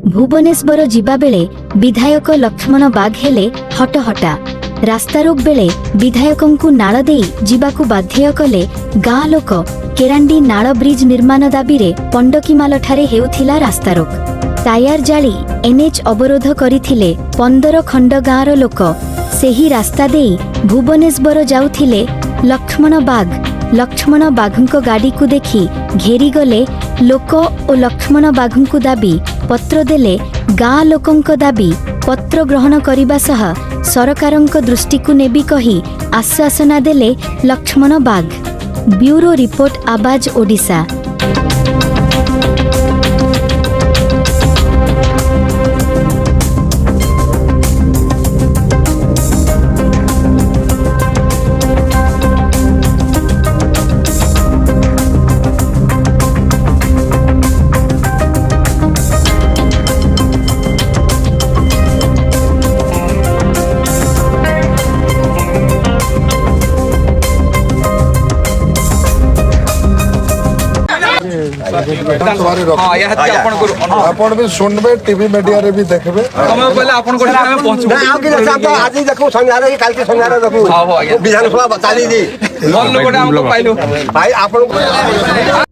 भुवनेश्वर जिबा बेले विधायक लक्ष्मण बाघ हेले हटहटा रास्तारोक बेले विधायकंकु नाळ देई जिबाकु बाध्य कले गाँ लोक केरांडी नाळ ब्रिज निर्माण दाबी रे पंडकीमाल ठारे हेउथिला रास्तारोक टायर जाली एनएच अवरोध करिथिले 15 खंड गाँर लोक सेही रास्ता देई भुवनेश्वर जाउथिले लक्ष्मण बाघंको गाड़ी को देखी घेरी गले लोक ओ लक्ष्मण बाघंको दाबी पत्र देले गाँ लोकंक दाबी पत्र ग्रहण करिबा सह सरकारंक दृष्टि को नेबी कही आश्वासना देले लक्ष्मण बाघ। ब्यूरो रिपोर्ट आवाज ओडिशा। आपण भी सुनबे टीवी मीडिया रे भी देखबे हम पहले आपण को टाइम पहुंचबो आ कि आज आज देखो संध्यारे काल के संध्यारे देखो हां हो आज्ञा विधानसभा बताली दी मन लोगटा हमको पाइलो भाई आपण